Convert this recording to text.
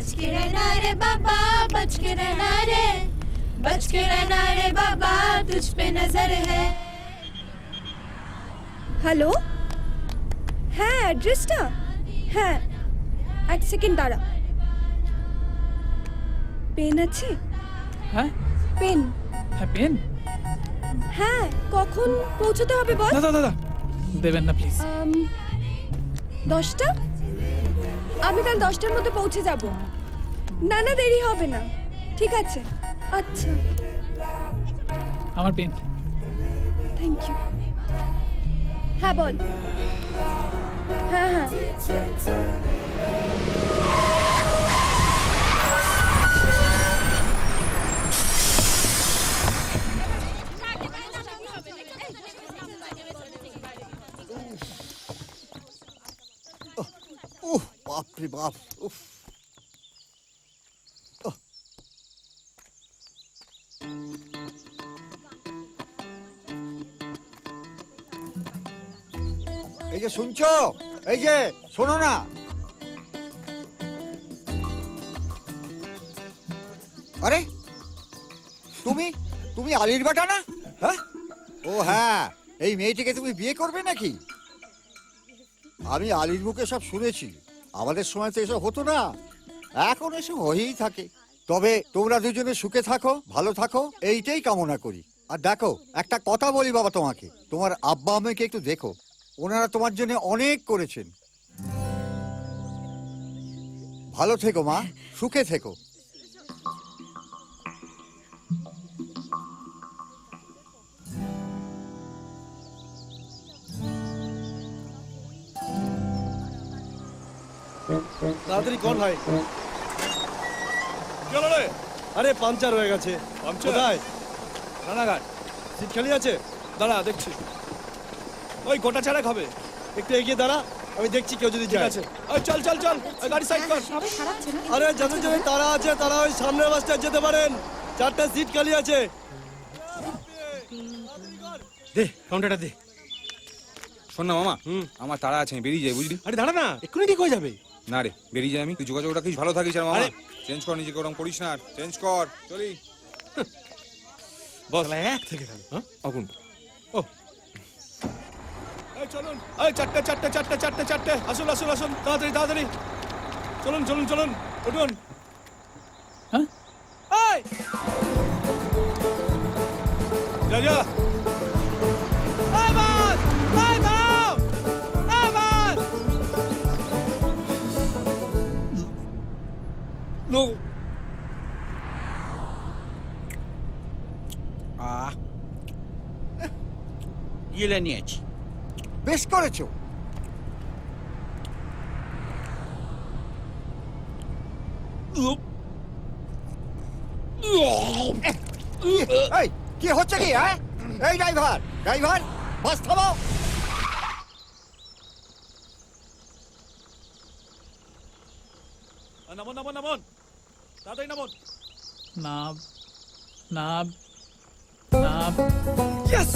बच के रहना रे बाबा, बच के रहना रे, बच के रहना रे बाबा, तुझ पे नजर है। হ্যালো, হ্যাঁ অ্যাড্রেসটা, হ্যাঁ এক সেকেন্ড দাঁড়া। পেন আছে? হ্যাঁ পেন? হ্যাঁ পেন। হ্যাঁ কখন পৌঁছতে হবে বল? দাদা দাদা দেবেন না প্লিজ। 10টা? আমি কাল 10টার মধ্যে পৌঁছে যাব। না না দেরি হবে না। ঠিক আছে, আচ্ছা আমার পেন। Thank you. হ্যাঁ বল। হ্যাঁ হ্যাঁ উফ, বাপ রে বাপ, উফ। ওহ। এই যে শুনছো, এই যে শোনো না, আরে তুমি তুমি আলির বেটা না? হ্যাঁ, ও হ্যাঁ, এই মেয়েটিকে তুমি বিয়ে করবে নাকি? আমি আলির মুখে সব শুনেছি। আমাদের সময় তো এসব হতো না, এখন এসব হয়েই থাকে। তবে তোমরা দুজনে সুখে থাকো, ভালো থাকো, এইটাই কামনা করি। আর দেখো, একটা কথা বলি বাবা তোমাকে, তোমার আব্বা আম্মাকে একটু দেখো, ওনারা তোমার জন্য অনেক করেছেন। ভালো থেকো মা, সুখে থেকো। তাড়াতাড়ি কর ভাই। কি হলো রে? আরে পাংচার হয়ে গেছে। পাংচার? কোথায়? রানাঘাট। সিট খালি আছে? দাঁড়া দেখছি। ওই গোটা ছাড়া খাবে। একটু এগিয়ে দাঁড়া, আমি দেখছি কেউ যদি ঠিক যায়। আছে। ওই চল চল চল, ওই গাড়ি সাইড কর। আরে যাদের যাদের তারা আছে তারা ওই সামনের বাসটা যেতে পারেন, 4টা সিট খালি আছে। দে কাউন্টারটা দে। শোন না মামা, আমার তাড়া আছে, আমি বেরিয়ে যাই বুঝলি। আরে দাঁড়া না, এক্ষুনি ঠিক হয়ে যাবে। না রে, বেরিয়ে যাই আমি, তুই যোগাযোগ রাখিস, ভালো থাকিস। আর মামা আরে! চেঞ্জ কর, নিজেকে ওরকম করিস না, আর চেঞ্জ কর। চলি বস এক থেকে খালি। হ্যাঁ অগুন। এই চলুন, এই চারটে চারটে চারটে চারটে চারটে, আসুন আসুন আসুন, তাড়াতাড়ি তাড়াতাড়ি চলুন চলুন চলুন, উঠুন। হ্যাঁ এই যা যা। এই বাস, এই দাও, এই বাস। নো গিলে নিয়েছি। বেশ করেছো। এই কি হচ্ছে কি? হ্যাঁ, এই ড্রাইভার, ড্রাইভার বাস থামাও। নামুন নামুন নামুন, তাড়াতাড়ি নামুন। নাব নাব নাব। ইয়েস।